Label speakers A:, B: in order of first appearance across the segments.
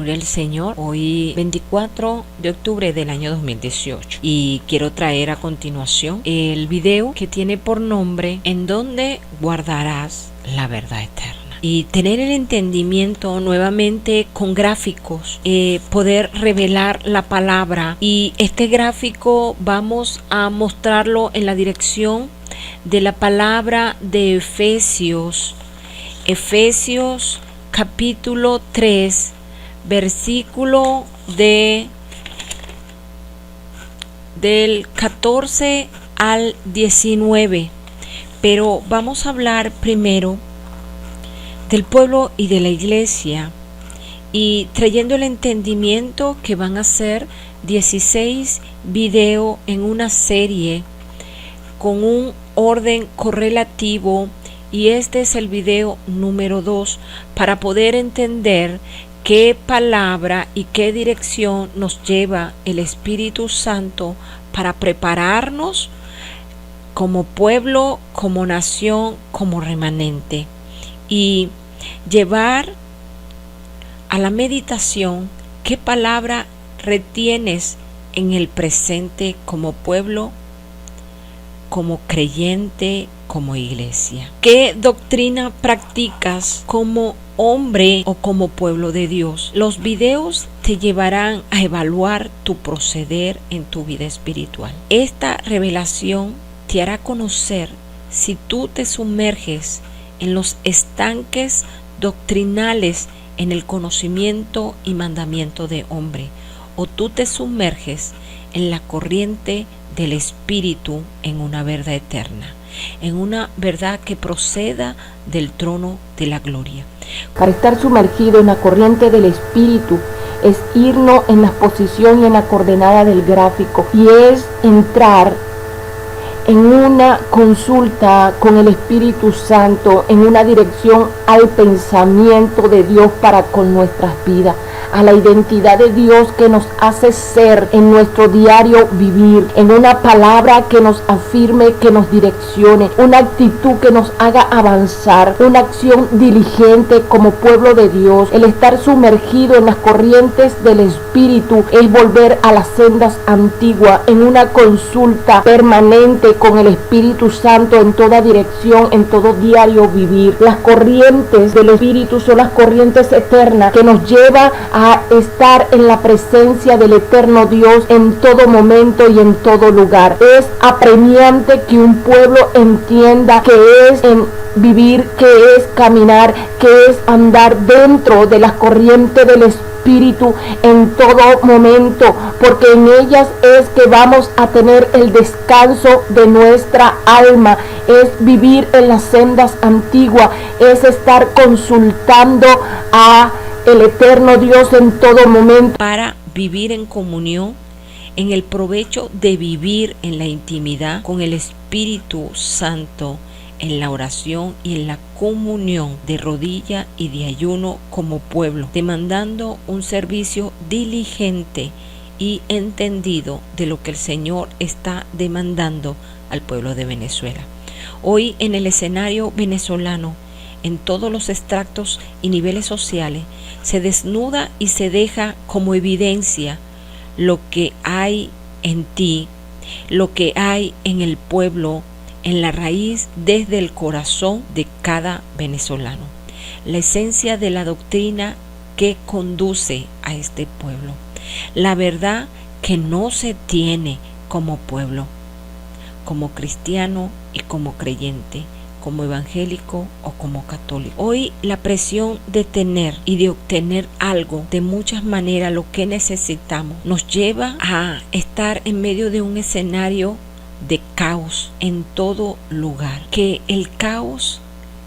A: Gloria al Señor. Hoy 24 de octubre del año 2018 y quiero traer a continuación el video que tiene por nombre ¿En dónde guardarás la verdad eterna? Y tener el entendimiento nuevamente con gráficos, poder revelar la palabra, y este gráfico vamos a mostrarlo en la dirección de la palabra de Efesios capítulo 3 versículo del 14 al 19, pero vamos a hablar primero del pueblo y de la iglesia, y trayendo el entendimiento que van a ser 16 videos en una serie con un orden correlativo, y este es el video número 2 para poder entender qué palabra y qué dirección nos lleva el Espíritu Santo para prepararnos como pueblo, como nación, como remanente, y llevar a la meditación qué palabra retienes en el presente como pueblo, como creyente, como iglesia. ¿Qué doctrina practicas como hombre o como pueblo de Dios? Los videos te llevarán a evaluar tu proceder en tu vida espiritual. Esta revelación te hará conocer si tú te sumerges en los estanques doctrinales en el conocimiento y mandamiento de hombre, o tú te sumerges en la corriente del Espíritu, en una verdad eterna, en una verdad que proceda del trono de la gloria.
B: Para estar sumergido en la corriente del Espíritu es irnos en la posición y en la coordenada del gráfico, y es entrar en una consulta con el Espíritu Santo, en una dirección al pensamiento de Dios para con nuestras vidas, a la identidad de Dios que nos hace ser en nuestro diario vivir, en una palabra que nos afirme, que nos direccione, una actitud que nos haga avanzar, una acción diligente como pueblo de Dios. El estar sumergido en las corrientes del Espíritu es volver a las sendas antiguas, en una consulta permanente con el Espíritu Santo en toda dirección, en todo diario vivir. Las corrientes del Espíritu son las corrientes eternas que nos llevan a estar en la presencia del eterno Dios en todo momento y en todo lugar. Es apremiante que un pueblo entienda que es en vivir, que es caminar, que es andar dentro de las corrientes del Espíritu en todo momento, porque en ellas es que vamos a tener el descanso de nuestra alma, es vivir en las sendas antiguas, es estar consultando a el eterno Dios en todo momento,
A: para vivir en comunión, en el provecho de vivir en la intimidad con el Espíritu Santo, en la oración y en la comunión de rodilla y de ayuno como pueblo, demandando un servicio diligente y entendido de lo que el Señor está demandando al pueblo de Venezuela. Hoy en el escenario venezolano, en todos los estratos y niveles sociales, se desnuda y se deja como evidencia lo que hay en ti, lo que hay en el pueblo, en la raíz desde el corazón de cada venezolano, la esencia de la doctrina que conduce a este pueblo, la verdad que no se tiene como pueblo, como cristiano y como creyente, como evangélico o como católico. Hoy la presión de tener y de obtener algo, de muchas maneras lo que necesitamos, nos lleva a estar en medio de un escenario de caos en todo lugar, que el caos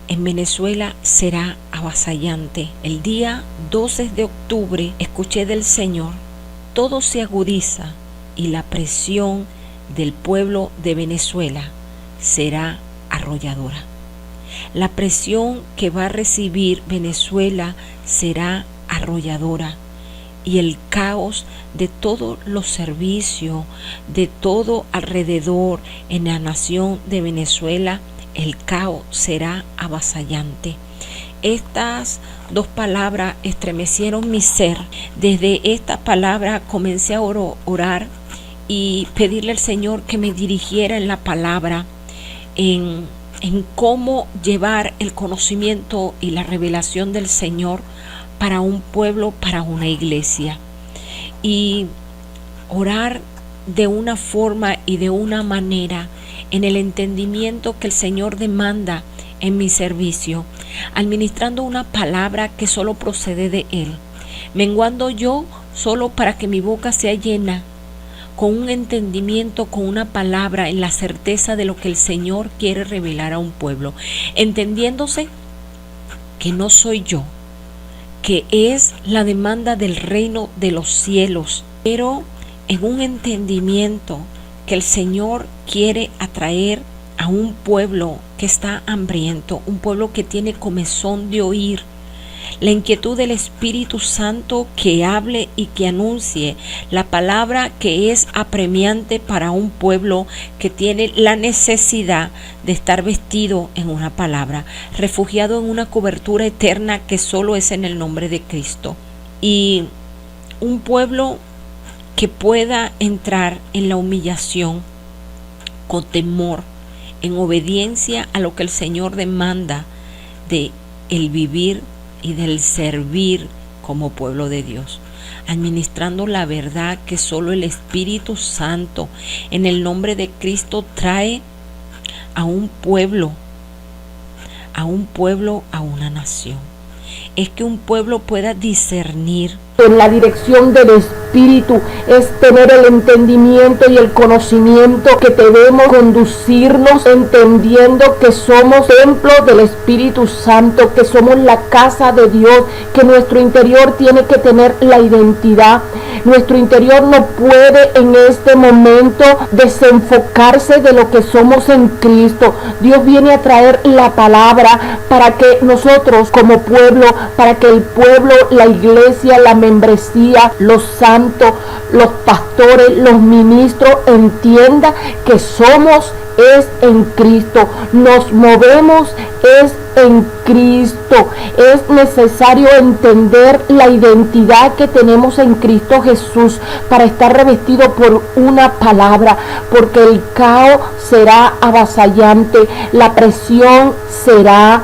A: en Venezuela será avasallante. El día 12 de octubre escuché del Señor: todo se agudiza y la presión del pueblo de Venezuela será arrolladora. La presión que va a recibir Venezuela será arrolladora, y el caos de todos los servicios, de todo alrededor en la nación de Venezuela, el caos será avasallante. Estas dos palabras estremecieron mi ser. Desde esta palabra comencé a orar y pedirle al Señor que me dirigiera en la palabra, en cómo llevar el conocimiento y la revelación del Señor para un pueblo, para una iglesia. Y orar de una forma y de una manera en el entendimiento que el Señor demanda en mi servicio, administrando una palabra que solo procede de Él, menguando yo solo para que mi boca sea llena con un entendimiento, con una palabra, en la certeza de lo que el Señor quiere revelar a un pueblo, entendiéndose que no soy yo, que es la demanda del reino de los cielos, pero en un entendimiento que el Señor quiere atraer a un pueblo que está hambriento, un pueblo que tiene comezón de oír, la inquietud del Espíritu Santo que hable y que anuncie la palabra que es apremiante para un pueblo que tiene la necesidad de estar vestido en una palabra, refugiado en una cobertura eterna que solo es en el nombre de Cristo. Y un pueblo que pueda entrar en la humillación con temor, en obediencia a lo que el Señor demanda de el vivir y del servir como pueblo de Dios, administrando la verdad que solo el Espíritu Santo en el nombre de Cristo trae a un pueblo, a una nación. Es que un pueblo pueda discernir
B: en la dirección del Espíritu, es tener el entendimiento y el conocimiento que debemos conducirnos entendiendo que somos templo del Espíritu Santo, que somos la casa de Dios, que nuestro interior tiene que tener la identidad. Nuestro interior no puede en este momento desenfocarse de lo que somos en Cristo. Dios viene a traer la palabra para que nosotros como pueblo, para que el pueblo, la iglesia, la membresía, los santos, los pastores, los ministros entiendan que somos es en Cristo, nos movemos es en Cristo. Es necesario entender la identidad que tenemos en Cristo Jesús para estar revestido por una palabra, porque el caos será avasallante, la presión será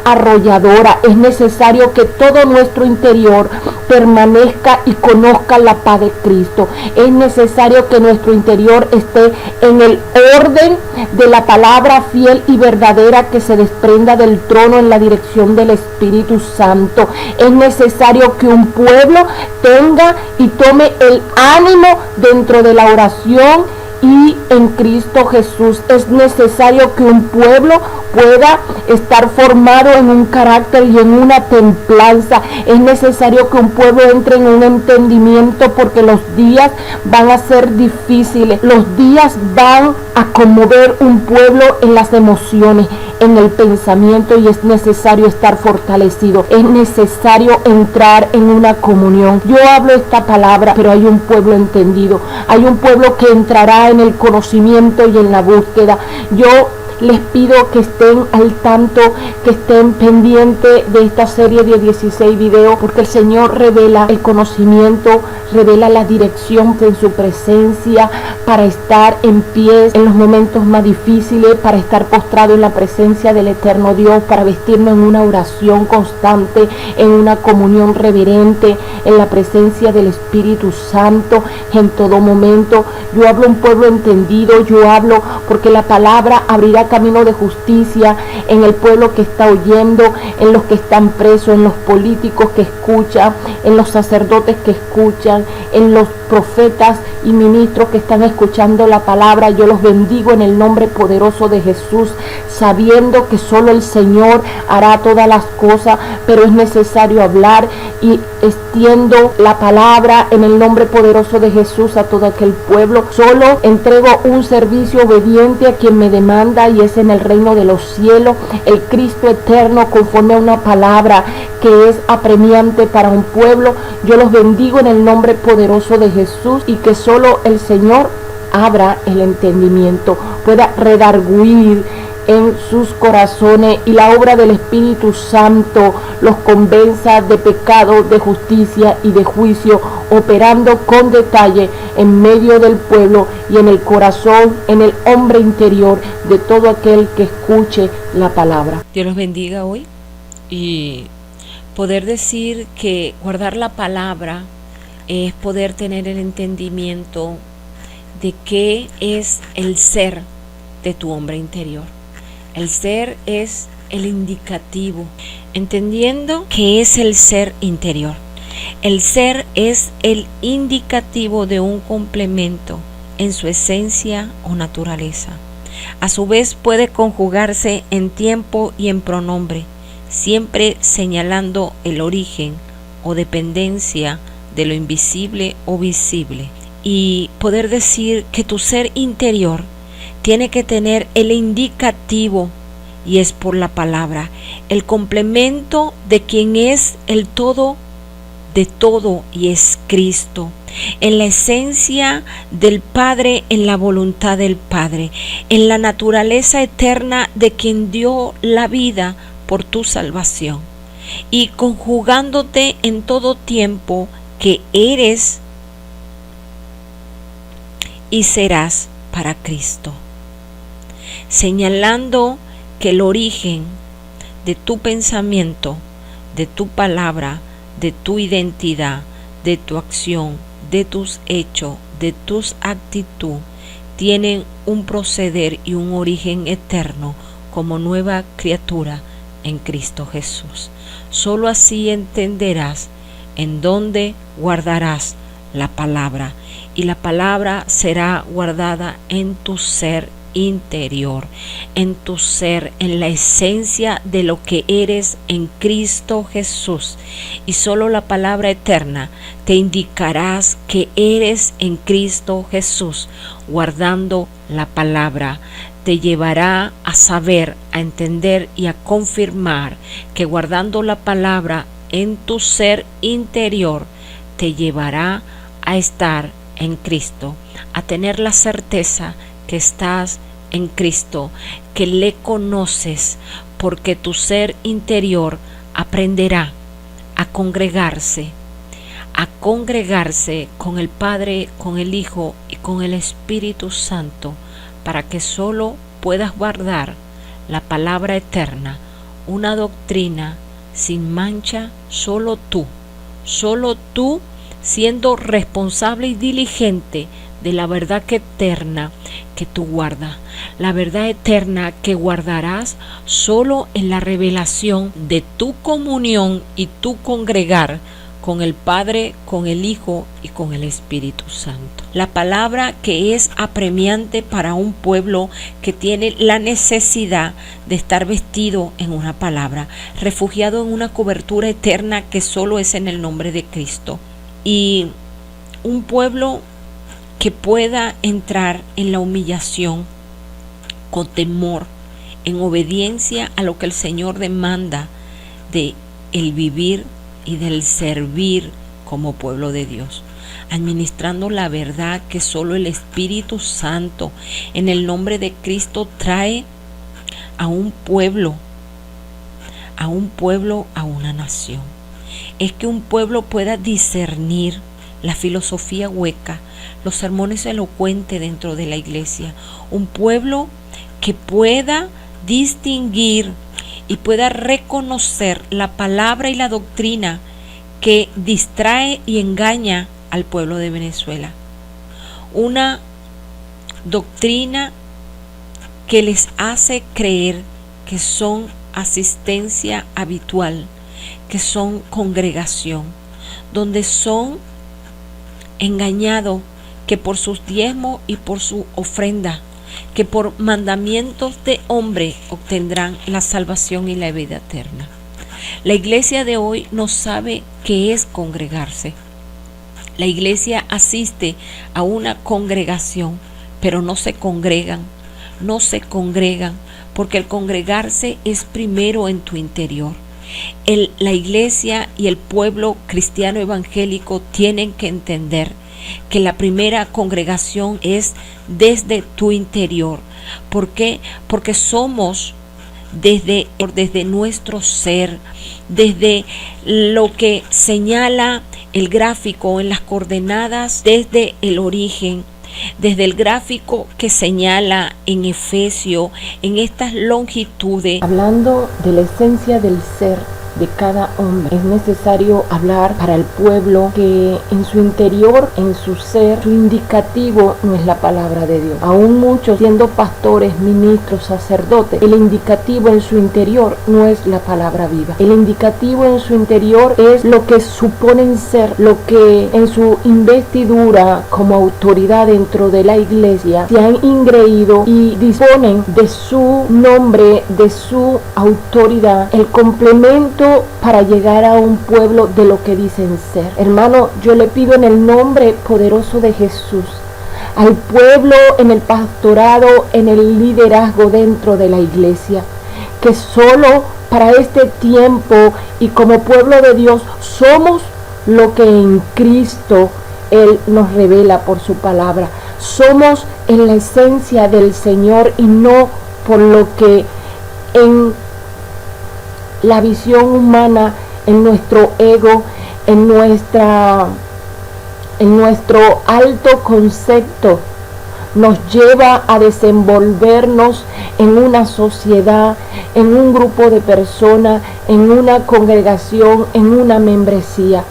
B: arrolladora. Es necesario que todo nuestro interior permanezca y conozca la paz de Cristo. Es necesario que nuestro interior esté en el orden de la palabra fiel y verdadera que se desprenda del trono en la dirección del Espíritu Santo. Es necesario que un pueblo tenga y tome el ánimo dentro de la oración y en Cristo Jesús. Es necesario que un pueblo pueda estar formado en un carácter y en una templanza. Es necesario que un pueblo entre en un entendimiento, porque los días van a ser difíciles. Los días van a conmover un pueblo en las emociones, en el pensamiento, y es necesario estar fortalecido. Es necesario entrar en una comunión. Yo hablo esta palabra, pero hay un pueblo entendido. Hay un pueblo que entrará en el conocimiento y en la búsqueda. Yo les pido que estén al tanto, que estén pendientes de esta serie de 16 videos, porque el Señor revela el conocimiento, revela la dirección en su presencia, para estar en pie en los momentos más difíciles, para estar postrado en la presencia del eterno Dios, para vestirnos en una oración constante, en una comunión reverente, en la presencia del Espíritu Santo en todo momento. Yo hablo un pueblo entendido, yo hablo porque la palabra abrirá camino de justicia en el pueblo que está oyendo, en los que están presos, en los políticos que escuchan, en los sacerdotes que escuchan, en los profetas y ministros que están escuchando la palabra. Yo los bendigo en el nombre poderoso de Jesús, sabiendo que solo el Señor hará todas las cosas, pero es necesario hablar y extiendo la palabra en el nombre poderoso de Jesús a todo aquel pueblo. Solo entrego un servicio obediente a quien me demanda, y es en el reino de los cielos, el Cristo eterno, conforme a una palabra que es apremiante para un pueblo. Yo los bendigo en el nombre poderoso de Jesús, y que solo el Señor abra el entendimiento, pueda redarguir en sus corazones y la obra del Espíritu Santo los convenza de pecado, de justicia y de juicio, operando con detalle en medio del pueblo y en el corazón, en el hombre interior de todo aquel que escuche la palabra.
A: Dios los bendiga hoy y poder decir que guardar la palabra es poder tener el entendimiento de qué es el ser de tu hombre interior. El ser es el indicativo, entendiendo que es el ser interior. El ser es el indicativo de un complemento en su esencia o naturaleza. A su vez puede conjugarse en tiempo y en pronombre, siempre señalando el origen o dependencia de lo invisible o visible. Y poder decir que tu ser interior tiene que tener el indicativo, y es por la palabra, el complemento de quien es el todo de todo, y es Cristo, en la esencia del Padre, en la voluntad del Padre, en la naturaleza eterna de quien dio la vida por tu salvación, y conjugándote en todo tiempo que eres y serás para Cristo, señalando que el origen de tu pensamiento, de tu palabra, de tu identidad, de tu acción, de tus hechos, de tus actitudes, tienen un proceder y un origen eterno como nueva criatura en Cristo Jesús. Solo así entenderás en dónde guardarás la palabra, y la palabra será guardada en tu ser interior, en tu ser, en la esencia de lo que eres en Cristo Jesús. Y solo la palabra eterna te indicarás que eres en Cristo Jesús. Guardando la palabra te llevará a saber, a entender y a confirmar que guardando la palabra en tu ser interior te llevará a estar en Cristo, a tener la certeza que estás en Cristo, que le conoces, porque tu ser interior aprenderá a congregarse con el Padre, con el Hijo y con el Espíritu Santo, para que solo puedas guardar la palabra eterna, una doctrina sin mancha, solo tú siendo responsable y diligente de la verdad eterna que tú guardas, la verdad eterna que guardarás solo en la revelación de tu comunión y tu congregar con el Padre, con el Hijo y con el Espíritu Santo. La palabra que es apremiante para un pueblo que tiene la necesidad de estar vestido en una palabra, refugiado en una cobertura eterna que solo es en el nombre de Cristo. Y un pueblo que pueda entrar en la humillación con temor, en obediencia a lo que el Señor demanda de el vivir y del servir como pueblo de Dios, administrando la verdad que solo el Espíritu Santo en el nombre de Cristo trae a un pueblo, a una nación. Es que un pueblo pueda discernir la filosofía hueca, los sermones elocuentes dentro de la iglesia. Un pueblo que pueda distinguir y pueda reconocer la palabra y la doctrina que distrae y engaña al pueblo de Venezuela. Una doctrina que les hace creer que son asistencia habitual, que son congregación, donde son engañados que por sus diezmos y por su ofrenda, que por mandamientos de hombre obtendrán la salvación y la vida eterna. La iglesia de hoy no sabe qué es congregarse. La iglesia asiste a una congregación, pero no se congregan, porque el congregarse es primero en tu interior. La iglesia y el pueblo cristiano evangélico tienen que entender que la primera congregación es desde tu interior. ¿Por qué? Porque somos desde nuestro ser, desde lo que señala el gráfico en las coordenadas, desde el origen, desde el gráfico que señala en Efesio, en estas longitudes.
B: Hablando de la esencia del ser de cada hombre, es necesario hablar para el pueblo que en su interior, en su ser, su indicativo no es la palabra de Dios. Aún muchos siendo pastores, ministros, sacerdotes, el indicativo en su interior no es la palabra viva. El indicativo en su interior es lo que suponen ser, lo que en su investidura como autoridad dentro de la iglesia se han ingreído y disponen de su nombre, de su autoridad, el complemento para llegar a un pueblo de lo que dicen ser. Hermano, yo le pido en el nombre poderoso de Jesús al pueblo, en el pastorado, en el liderazgo dentro de la iglesia, que solo para este tiempo y como pueblo de Dios somos lo que en Cristo Él nos revela por su palabra. Somos en la esencia del Señor y no por lo que en la visión humana, en nuestro ego, en nuestro alto concepto, nos lleva a desenvolvernos en una sociedad, en un grupo de personas, en una congregación, en una membresía.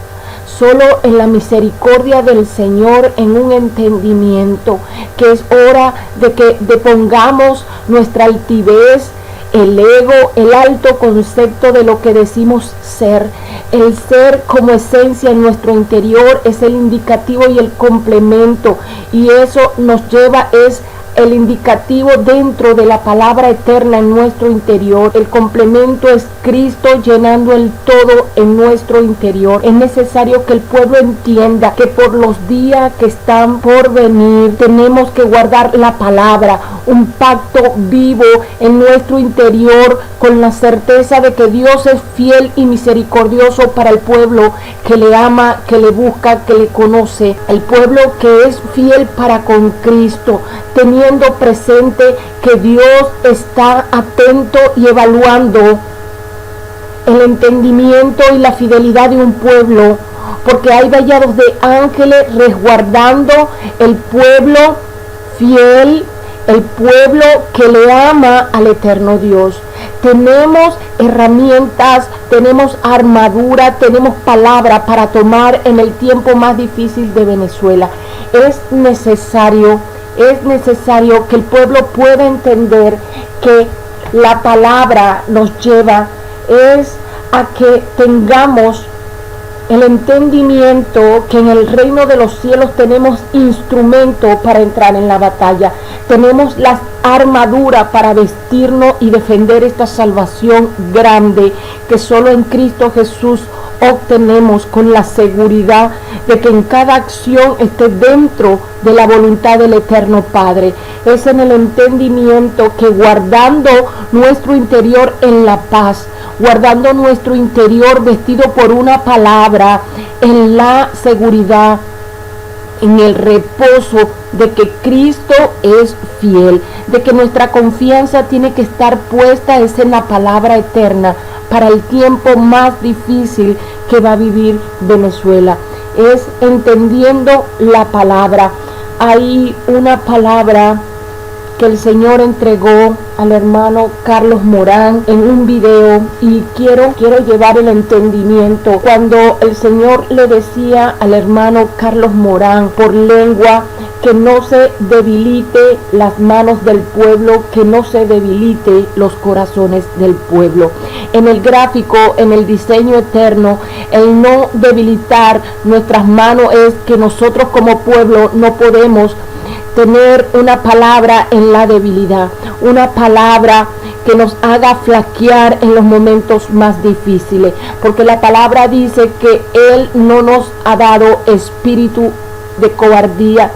B: Solo en la misericordia del Señor, en un entendimiento que es hora de que depongamos nuestra altivez, el ego, el alto concepto de lo que decimos ser. El ser como esencia en nuestro interior es el indicativo y el complemento, y eso nos lleva es el indicativo dentro de la palabra eterna en nuestro interior. El complemento es Cristo llenando el todo en nuestro interior. Es necesario que el pueblo entienda que por los días que están por venir tenemos que guardar la palabra, un pacto vivo en nuestro interior, con la certeza de que Dios es fiel y misericordioso para el pueblo que le ama, que le busca, que le conoce. El pueblo que es fiel para con Cristo, teniendo presente que Dios está atento y evaluando el entendimiento y la fidelidad de un pueblo, porque hay vallados de ángeles resguardando el pueblo fiel, el pueblo que le ama al eterno Dios. Tenemos herramientas, tenemos armadura, tenemos palabra para tomar en el tiempo más difícil de Venezuela. Es necesario que el pueblo pueda entender que la palabra nos lleva es a que tengamos el entendimiento que en el reino de los cielos tenemos instrumento para entrar en la batalla. Tenemos las armaduras para vestirnos y defender esta salvación grande que solo en Cristo Jesús obtenemos, con la seguridad de que en cada acción esté dentro de la voluntad del eterno Padre. Es en el entendimiento que, guardando nuestro interior en la paz, guardando nuestro interior vestido por una palabra, en la seguridad, en el reposo de que Cristo es fiel, de que nuestra confianza tiene que estar puesta es en la palabra eterna para el tiempo más difícil que va a vivir Venezuela. Es entendiendo la palabra. Hay una palabra que el Señor entregó al hermano Carlos Morán en un video, y quiero llevar el entendimiento. Cuando el Señor le decía al hermano Carlos Morán por lengua que no se debilite las manos del pueblo, que no se debilite los corazones del pueblo. En el gráfico, en el diseño eterno, el no debilitar nuestras manos es que nosotros como pueblo no podemos tener una palabra en la debilidad, una palabra que nos haga flaquear en los momentos más difíciles, porque la palabra dice que Él no nos ha dado espíritu de cobardía,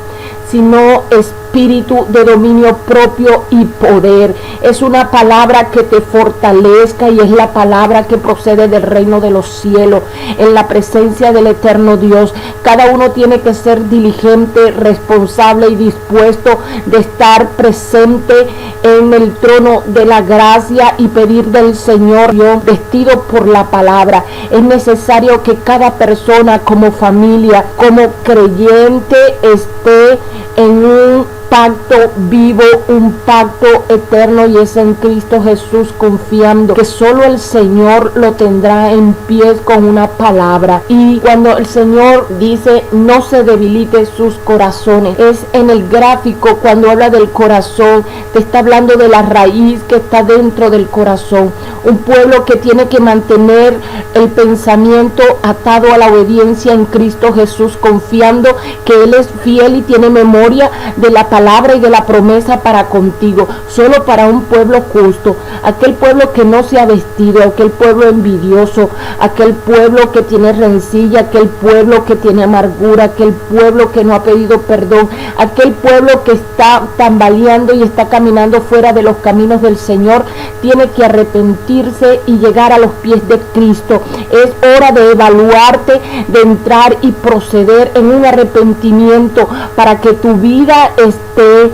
B: sino espíritu espíritu de dominio propio y poder. Es una palabra que te fortalezca y es la palabra que procede del reino de los cielos, en la presencia del eterno Dios. Cada uno tiene que ser diligente, responsable y dispuesto de estar presente en el trono de la gracia y pedir del Señor Dios, vestido por la palabra. Es necesario que cada persona, como familia, como creyente, esté en un pacto vivo, un pacto eterno, y es en Cristo Jesús, confiando que solo el Señor lo tendrá en pie con una palabra. Y cuando el Señor dice no se debilite sus corazones, es en el gráfico. Cuando habla del corazón, te está hablando de la raíz que está dentro del corazón. Un pueblo que tiene que mantener el pensamiento atado a la obediencia en Cristo Jesús, confiando que Él es fiel y tiene memoria de la palabra y de la promesa para contigo. Solo para un pueblo justo, aquel pueblo que no se ha vestido, aquel pueblo envidioso, aquel pueblo que tiene rencilla, aquel pueblo que tiene amargura, aquel pueblo que no ha pedido perdón, aquel pueblo que está tambaleando y está caminando fuera de los caminos del Señor, tiene que arrepentirse y llegar a los pies de Cristo. Es hora de evaluarte, de entrar y proceder en un arrepentimiento para que tu vida esté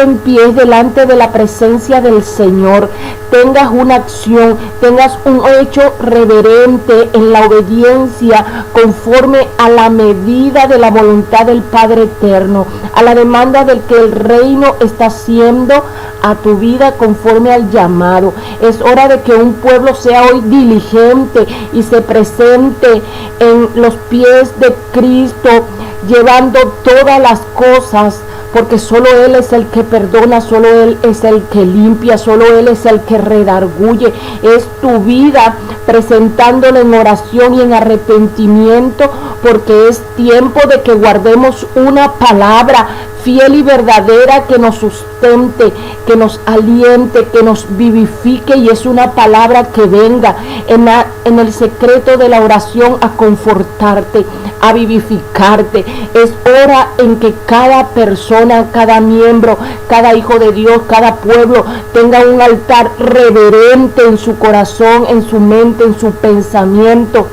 B: en pie delante de la presencia del Señor. Tengas una acción, tengas un hecho reverente en la obediencia conforme a la medida de la voluntad del Padre Eterno, a la demanda del que el reino está haciendo a tu vida conforme al llamado. Es hora de que un pueblo sea hoy diligente y se presente en los pies de Cristo, llevando todas las cosas, porque solo Él es el que perdona, solo Él es el que limpia, solo Él es el que redarguye. Es tu vida presentándole en oración y en arrepentimiento, porque es tiempo de que guardemos una palabra fiel y verdadera que nos sustente, que nos aliente, que nos vivifique, y es una palabra que venga en el secreto de la oración a confortarte, a vivificarte. Es hora en que cada persona, cada miembro, cada hijo de Dios, cada pueblo tenga un altar reverente en su corazón, en su mente, en su pensamiento,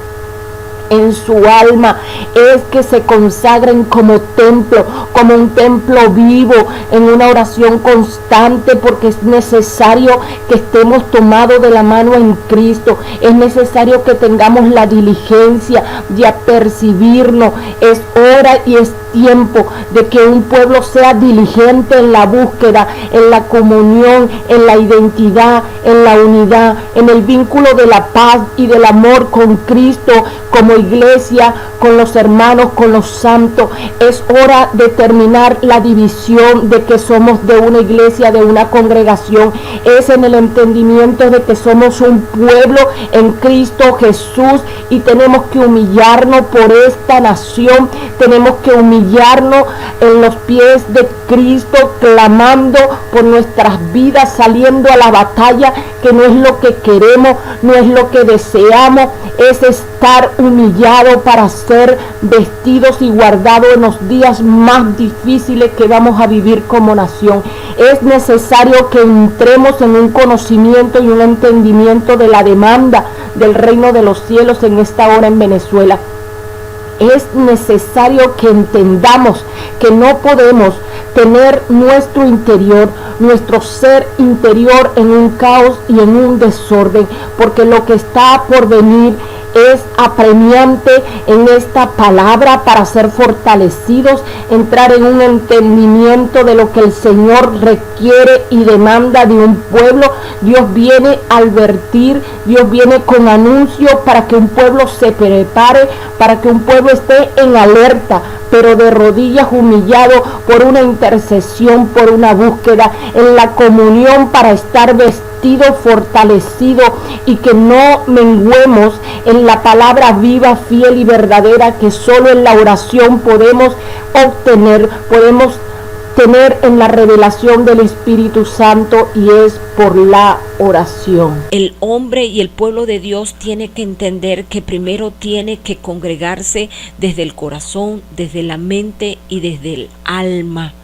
B: en su alma. Es que se consagren como templo, como un templo vivo, en una oración constante, porque es necesario que estemos tomados de la mano en Cristo. Es necesario que tengamos la diligencia de apercibirnos. Es hora y es tiempo de que un pueblo sea diligente en la búsqueda, en la comunión, en la identidad, en la unidad, en el vínculo de la paz y del amor con Cristo, como iglesia, con los hermanos, con los santos. Es hora de terminar la división de que somos de una iglesia, de una congregación. Es en el entendimiento de que somos un pueblo en Cristo Jesús, y tenemos que humillarnos por esta nación. Tenemos que humillarnos en los pies de Cristo, clamando por nuestras vidas, saliendo a la batalla, que no es lo que queremos, no es lo que deseamos, es estar humillado para ser vestidos y guardados en los días más difíciles que vamos a vivir como nación. Es necesario que entremos en un conocimiento y un entendimiento de la demanda del reino de los cielos en esta hora en Venezuela. Es necesario que entendamos que no podemos tener nuestro interior, nuestro ser interior en un caos y en un desorden, porque lo que está por venir es apremiante en esta palabra para ser fortalecidos, entrar en un entendimiento de lo que el Señor requiere y demanda de un pueblo. Dios viene a advertir, Dios viene con anuncio para que un pueblo se prepare, para que un pueblo esté en alerta, pero de rodillas, humillado por una intercesión, por una búsqueda en la comunión, para estar vestido, fortalecido, y que no menguemos en la palabra viva, fiel y verdadera que solo en la oración podemos obtener, podemos tener en la revelación del Espíritu Santo, y es por la oración.
A: El hombre y el pueblo de Dios tiene que entender que primero tiene que congregarse desde el corazón, desde la mente y desde el alma.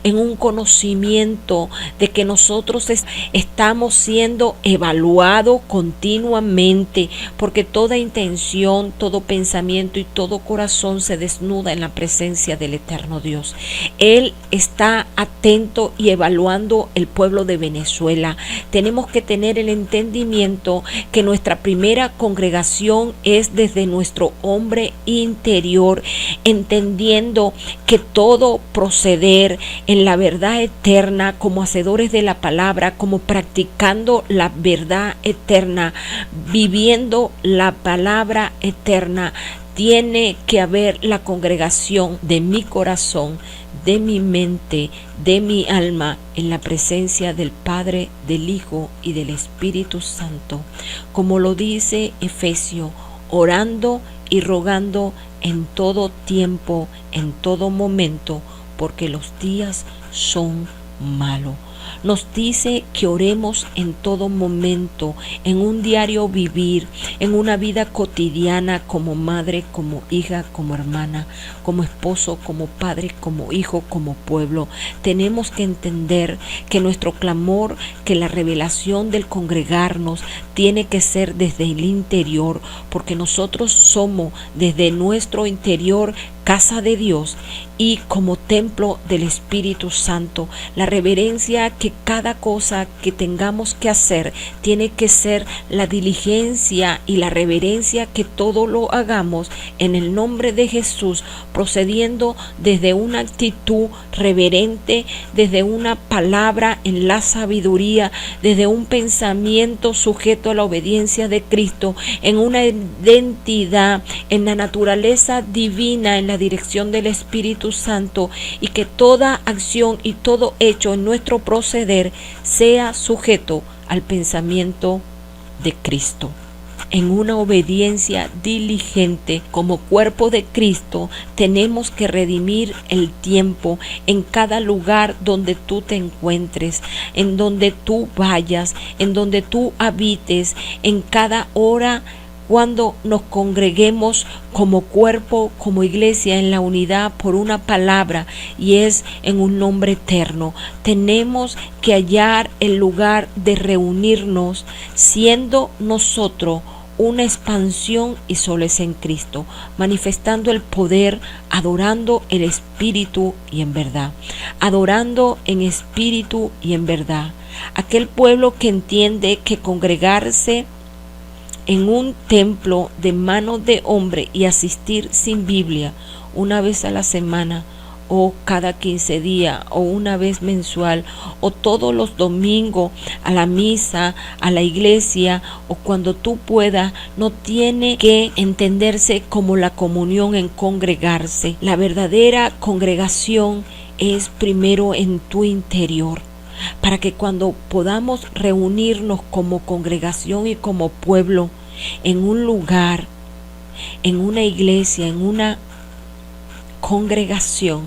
A: en un conocimiento de que nosotros estamos siendo evaluados continuamente, porque toda intención, todo pensamiento y todo corazón se desnuda en la presencia del eterno Dios. Él está atento y evaluando el pueblo de Venezuela. Tenemos que tener el entendimiento que nuestra primera congregación es desde nuestro hombre interior, entendiendo que todo proceder en la verdad eterna, como hacedores de la palabra, como practicando la verdad eterna, viviendo la palabra eterna, tiene que haber la congregación de mi corazón, de mi mente, de mi alma, en la presencia del Padre, del Hijo y del Espíritu Santo, como lo dice Efesios, orando y rogando en todo tiempo, en todo momento, porque los días son malos. Nos dice que oremos en todo momento, en un diario vivir, en una vida cotidiana, como madre, como hija, como hermana, como esposo, como padre, como hijo, como pueblo. Tenemos que entender que nuestro clamor, que la revelación del congregarnos tiene que ser desde el interior, porque nosotros somos desde nuestro interior casa de Dios y como templo del Espíritu Santo. La reverencia que cada cosa que tengamos que hacer tiene que ser la diligencia y la reverencia que todo lo hagamos en el nombre de Jesús, procediendo desde una actitud reverente, desde una palabra en la sabiduría, desde un pensamiento sujeto a la obediencia de Cristo, en una identidad, en la naturaleza divina, en la dirección del Espíritu Santo, y que toda acción y todo hecho en nuestro proceder sea sujeto al pensamiento de Cristo. En una obediencia diligente como cuerpo de Cristo, tenemos que redimir el tiempo en cada lugar donde tú te encuentres, en donde tú vayas, en donde tú habites, en cada hora cuando nos congreguemos como cuerpo, como iglesia, en la unidad por una palabra, y es en un nombre eterno. Tenemos que hallar el lugar de reunirnos, siendo nosotros una expansión y soles en Cristo, manifestando el poder, adorando el Espíritu y en verdad, adorando en espíritu y en verdad. Aquel pueblo que entiende que congregarse en un templo de manos de hombre y asistir sin Biblia una vez a la semana, o cada 15 días, o una vez mensual, o todos los domingos a la misa, a la iglesia, o cuando tú puedas, no tiene que entenderse como la comunión en congregarse. La verdadera congregación es primero en tu interior, para que cuando podamos reunirnos como congregación y como pueblo en un lugar, en una iglesia, en una congregación,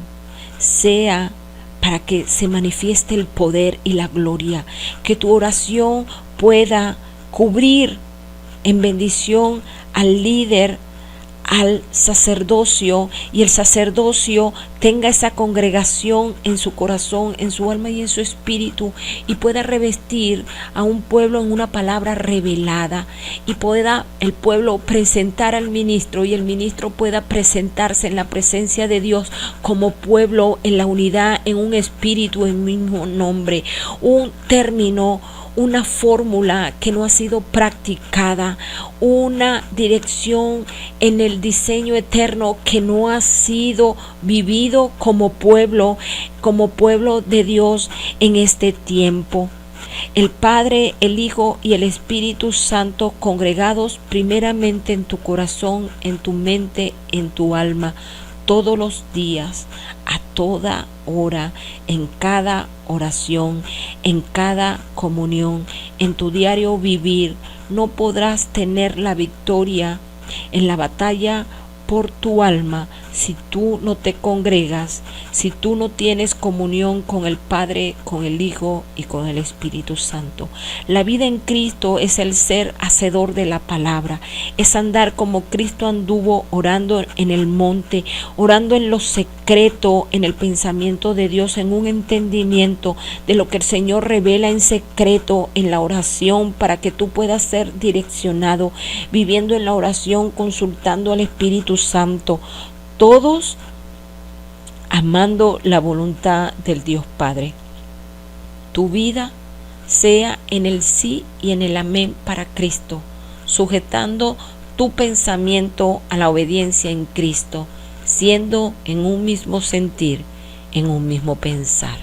A: sea para que se manifieste el poder y la gloria, que tu oración pueda cubrir en bendición al líder, al sacerdocio, y el sacerdocio tenga esa congregación en su corazón, en su alma y en su espíritu, y pueda revestir a un pueblo en una palabra revelada, y pueda el pueblo presentar al ministro, y el ministro pueda presentarse en la presencia de Dios como pueblo en la unidad, en un espíritu, en un mismo nombre. Un término, una fórmula que no ha sido practicada, una dirección en el diseño eterno que no ha sido vivido como pueblo de Dios en este tiempo. El Padre, el Hijo y el Espíritu Santo congregados primeramente en tu corazón, en tu mente, en tu alma, todos los días, a toda hora, en cada oración, en cada comunión, en tu diario vivir. No podrás tener la victoria en la batalla por tu alma si tú no te congregas, si tú no tienes comunión con el Padre, con el Hijo y con el Espíritu Santo. La vida en Cristo es el ser hacedor de la palabra, es andar como Cristo anduvo, orando en el monte, orando en lo secreto, en el pensamiento de Dios, en un entendimiento de lo que el Señor revela en secreto, en la oración, para que tú puedas ser direccionado, viviendo en la oración, consultando al Espíritu Santo, todos amando la voluntad del Dios Padre. Tu vida sea en el sí y en el amén para Cristo, sujetando tu pensamiento a la obediencia en Cristo, siendo en un mismo sentir, en un mismo pensar.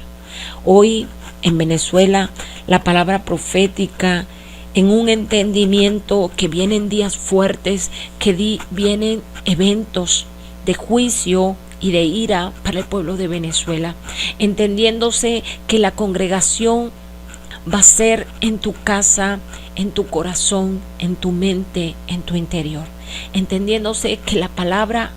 A: Hoy en Venezuela la palabra profética, en un entendimiento que vienen días fuertes, que vienen eventos de juicio y de ira para el pueblo de Venezuela, entendiéndose que la congregación va a ser en tu casa, en tu corazón, en tu mente, en tu interior, entendiéndose que la palabra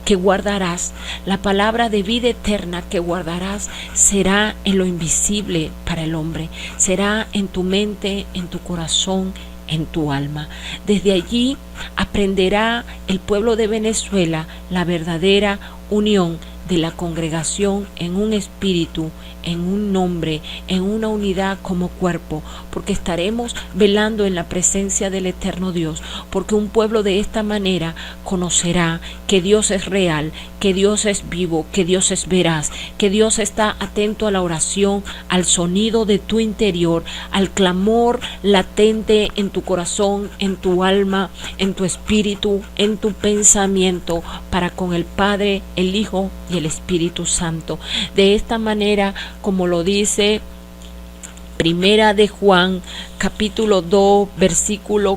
A: que guardarás, la palabra de vida eterna que guardarás, será en lo invisible para el hombre, será en tu mente, en tu corazón, en tu alma. Desde allí aprenderá el pueblo de Venezuela la verdadera unión de la congregación en un espíritu, en un nombre, en una unidad como cuerpo, porque estaremos velando en la presencia del eterno Dios, porque un pueblo de esta manera conocerá que Dios es real, que Dios es vivo, que Dios es veraz, que Dios está atento a la oración, al sonido de tu interior, al clamor latente en tu corazón, en tu alma, en tu espíritu, en tu pensamiento, para con el Padre, el Hijo y el Espíritu Santo. De esta manera, como lo dice Primera de Juan, capítulo 2, versículo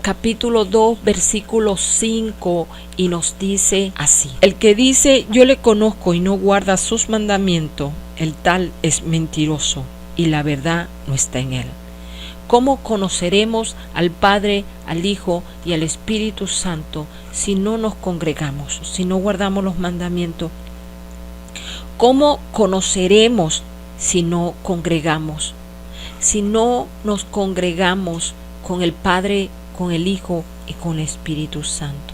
A: 5, y nos dice así: el que dice yo le conozco y no guarda sus mandamientos, el tal es mentiroso, y la verdad no está en él. ¿Cómo conoceremos al Padre, al Hijo y al Espíritu Santo si no nos congregamos, si no guardamos los mandamientos? ¿Cómo conoceremos si no congregamos? Si no nos congregamos con el Padre, con el Hijo y con el Espíritu Santo.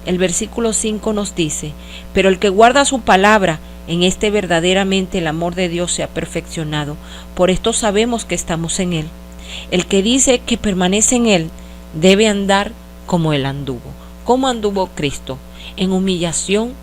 A: El versículo 5 nos dice: pero el que guarda su palabra, en este verdaderamente el amor de Dios se ha perfeccionado. Por esto sabemos que estamos en Él. El que dice que permanece en Él debe andar como Él anduvo. ¿Cómo anduvo Cristo? En humillación,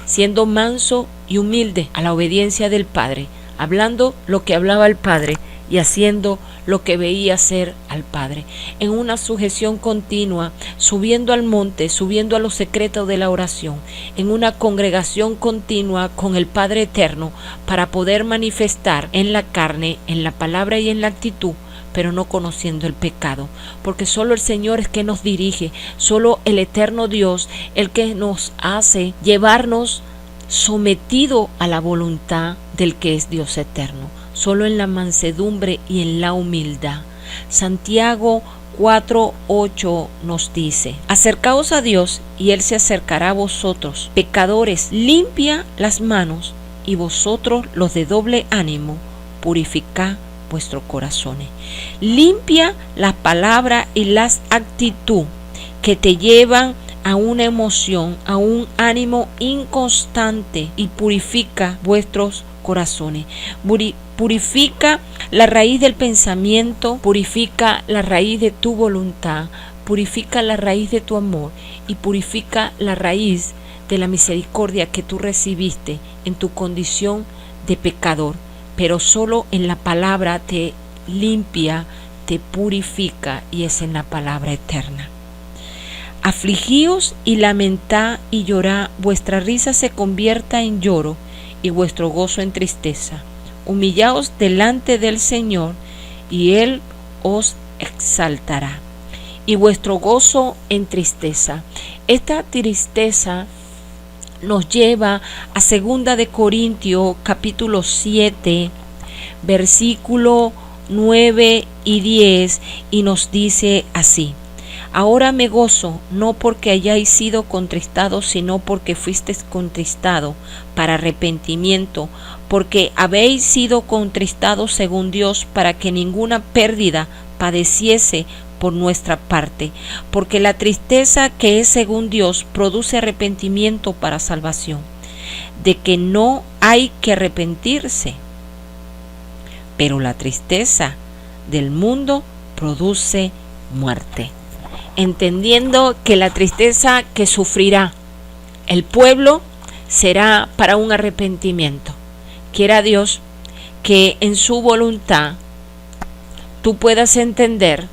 A: siendo manso y humilde a la obediencia del Padre, hablando lo que hablaba el Padre y haciendo lo que veía hacer al Padre, en una sujeción continua, subiendo al monte, subiendo a los secretos de la oración, en una congregación continua con el Padre eterno, para poder manifestar en la carne, en la palabra y en la actitud, pero no conociendo el pecado, porque solo el Señor es que nos dirige, solo el eterno Dios el que nos hace llevarnos sometido a la voluntad del que es Dios eterno, solo en la mansedumbre y en la humildad. Santiago 4:8 nos dice: acercaos a Dios y Él se acercará a vosotros. Pecadores, limpia las manos, y vosotros los de doble ánimo, purificad vuestros corazones. Limpia las palabras y las actitudes que te llevan a una emoción, a un ánimo inconstante, y purifica vuestros corazones. Purifica la raíz del pensamiento, purifica la raíz de tu voluntad, purifica la raíz de tu amor y purifica la raíz de la misericordia que tú recibiste en tu condición de pecador. Pero solo en la palabra te limpia, te purifica, y es en la palabra eterna. Afligíos y lamentad y llorad, vuestra risa se convierta en lloro y vuestro gozo en tristeza. Humillaos delante del Señor y Él os exaltará, y vuestro gozo en tristeza. Esta tristeza nos lleva a 2 de Corintios capítulo 7, versículo 9 y 10, y nos dice así: Ahora me gozo, no porque hayáis sido contristados, sino porque fuisteis contristados para arrepentimiento, porque habéis sido contristados según Dios, para que ninguna pérdida padeciese por nuestra parte, porque la tristeza que es según Dios produce arrepentimiento para salvación, de que no hay que arrepentirse, pero la tristeza del mundo produce muerte. Entendiendo que la tristeza que sufrirá el pueblo será para un arrepentimiento. Quiera Dios que en su voluntad tú puedas entender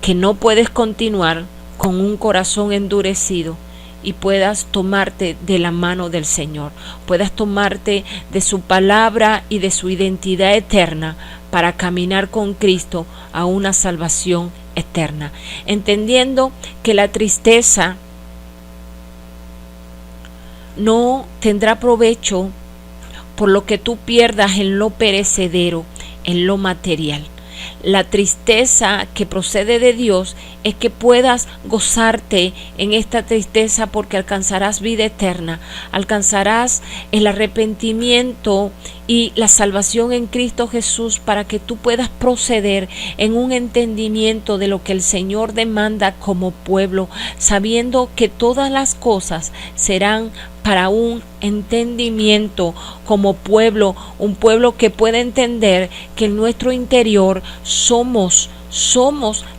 A: que no puedes continuar con un corazón endurecido y puedas tomarte de la mano del Señor, puedas tomarte de su palabra y de su identidad eterna para caminar con Cristo a una salvación eterna, entendiendo que la tristeza no tendrá provecho por lo que tú pierdas en lo perecedero, en lo material. La tristeza que procede de Dios es que puedas gozarte en esta tristeza, porque alcanzarás vida eterna, alcanzarás el arrepentimiento y la salvación en Cristo Jesús, para que tú puedas proceder en un entendimiento de lo que el Señor demanda como pueblo, sabiendo que todas las cosas serán para un entendimiento como pueblo, un pueblo que pueda entender que en nuestro interior somos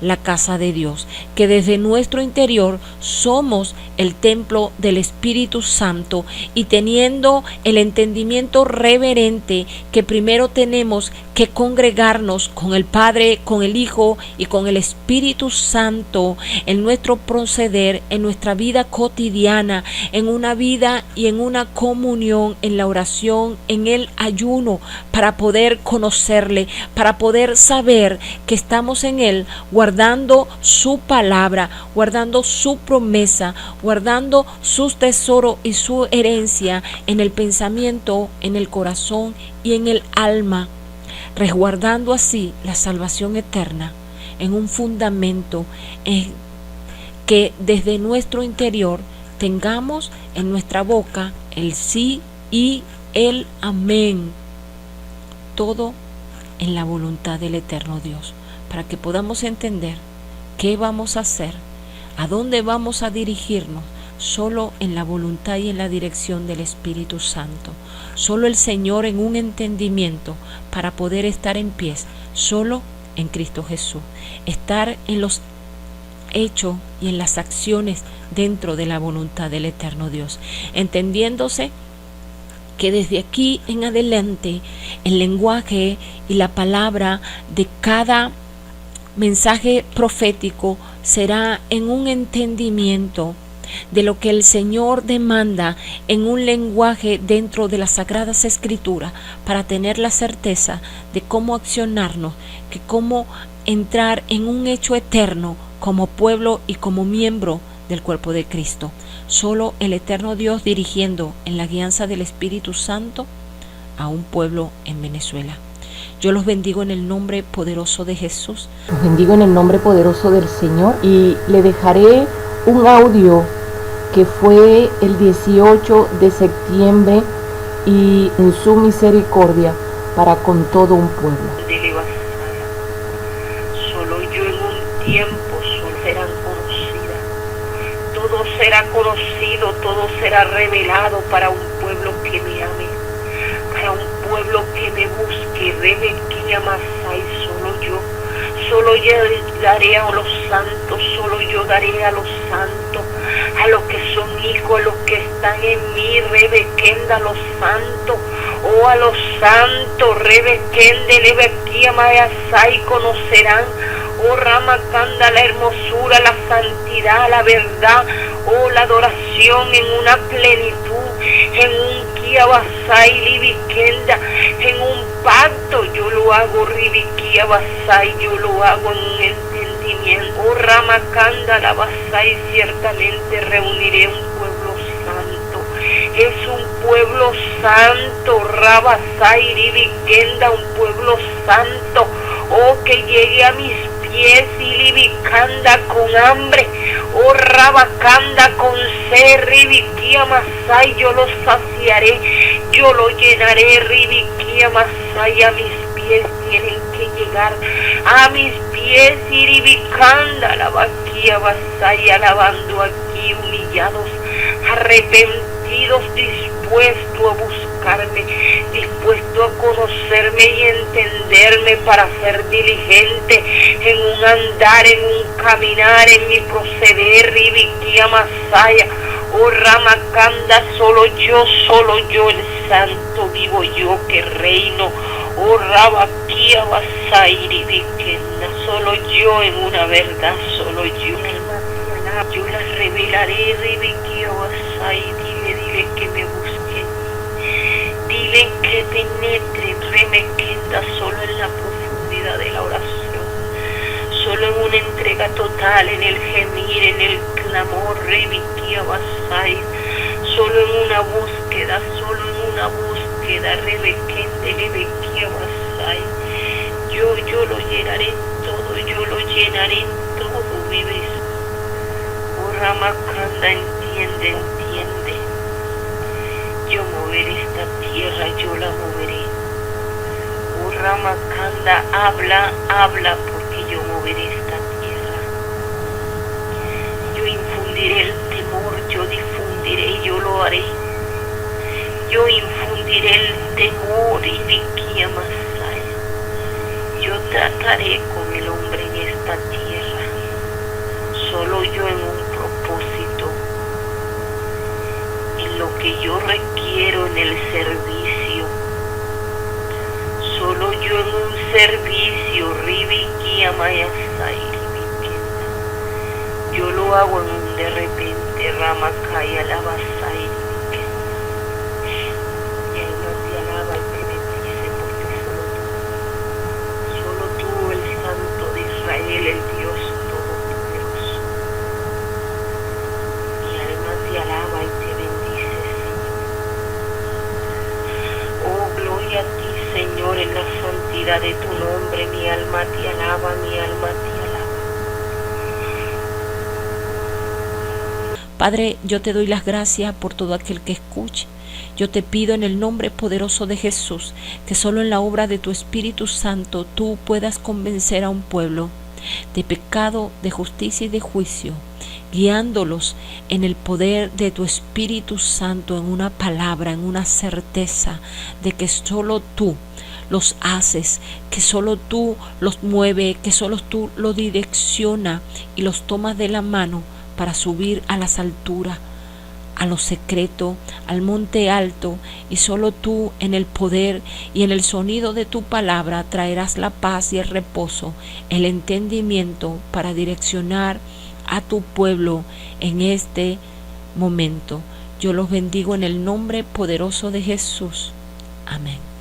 A: la casa de Dios, que desde nuestro interior somos el templo del Espíritu Santo, y teniendo el entendimiento reverente que primero tenemos que congregarnos con el Padre, con el Hijo y con el Espíritu Santo en nuestro proceder, en nuestra vida cotidiana, en una vida y en una comunión, en la oración, en el ayuno, para poder conocerle, para poder saber que estamos en Él, guardando su palabra, guardando su promesa, guardando sus tesoros y su herencia en el pensamiento, en el corazón y en el alma, resguardando así la salvación eterna en un fundamento que desde nuestro interior tengamos en nuestra boca el sí y el amén, todo en la voluntad del eterno Dios, para que podamos entender qué vamos a hacer, a dónde vamos a dirigirnos, solo en la voluntad y en la dirección del Espíritu Santo. Solo el Señor en un entendimiento para poder estar en pie, solo en Cristo Jesús. Estar en los hechos y en las acciones dentro de la voluntad del eterno Dios, entendiéndose que desde aquí en adelante el lenguaje y la palabra de cada mensaje profético será en un entendimiento de lo que el Señor demanda, en un lenguaje dentro de las Sagradas Escrituras, para tener la certeza de cómo accionarnos, que cómo entrar en un hecho eterno como pueblo y como miembro del cuerpo de Cristo. Solo el eterno Dios dirigiendo en la guianza del Espíritu Santo a un pueblo en Venezuela. Yo los bendigo en el nombre poderoso de Jesús.
B: Los bendigo en el nombre poderoso del Señor, y le dejaré un audio que fue el 18 de septiembre y en su misericordia para con todo un pueblo.
C: Solo yo en un tiempo solo serán conocidas. Todo será conocido, todo será revelado para un pueblo que me ame, para un pueblo que me busque. Rebequía Masai, solo yo daré a los santos, solo yo daré a los santos, a los que son hijos, a los que están en mí. Rebequenda, los santos, oh, a los santos, Rebequende, Rebequía Masai, conocerán, oh, Ramakanda, la hermosura, la santidad, la verdad, oh, la adoración en una plenitud, en un Kiabasai, Libiquenda, en un pacto. Yo lo hago, Ribiquía Basai, yo lo hago en un entendimiento. Oh, Ramakanda, la Basai, ciertamente reuniré un pueblo santo. Es un pueblo santo, Rabasai, Ribiquenda, un pueblo santo, oh, que llegue a mis pies pies y libicanda con hambre, oh rabacanda con sed, ribiquía masay, yo lo saciaré, yo lo llenaré, ribiquía masay, a mis pies tienen que llegar, a mis pies y ribicanda, la vaquía masay, alabando aquí humillados, arrepentidos, dispuesto a buscarme, dispuesto a conocerme y entenderme para ser diligente en un andar, en un caminar, en mi proceder, ribiquía masaya, oh ramacanda, solo yo, el santo vivo yo que reino, oh rabaquía masaya, ribiquenda, solo yo en una verdad, solo yo las revelaré, ribiquía masaya, dile que me busquen, dile que penetre, remequenda, solo en la profundidad de la oración, solo en una entrega total, en el gemir, en el clamor, ribiquía basai, solo en una búsqueda, rebequende, ribiquía basai, yo lo llenaré todo, vives, oh ramacanda, entiende, yo moveré esta tierra, yo la moveré. Oh ramacanda, habla, porque yo moveré esta tierra. Yo infundiré el temor, yo difundiré, yo lo haré. Yo infundiré el temor y viquía masaya. Yo trataré con el hombre en esta tierra, solo yo en un propósito, en lo que yo requiero en el servicio, solo yo en un servicio, ribiquía mayasai, ribiquenda, yo lo hago en un de repente, ramacaya lavasai, ribiquenda, y el no te alaba y te bendice porque solo tú, el Santo de Israel, el Dios Todopoderoso, mi alma te alaba y te bendice, Señor. Oh, gloria a ti, Señor, en la santidad de tu nombre, mi alma te alaba, mi alma te alaba.
A: Padre, yo te doy las gracias por todo aquel que escuche. Yo te pido en el nombre poderoso de Jesús que solo en la obra de tu Espíritu Santo tú puedas convencer a un pueblo de pecado, de justicia y de juicio, guiándolos en el poder de tu Espíritu Santo, en una palabra, en una certeza de que solo tú los haces, que solo tú los mueves, que solo tú los direcciona y los tomas de la mano para subir a las alturas, a lo secreto, al monte alto, y solo tú en el poder y en el sonido de tu palabra traerás la paz y el reposo, el entendimiento para direccionar a tu pueblo en este momento. Yo los bendigo en el nombre poderoso de Jesús. Amén.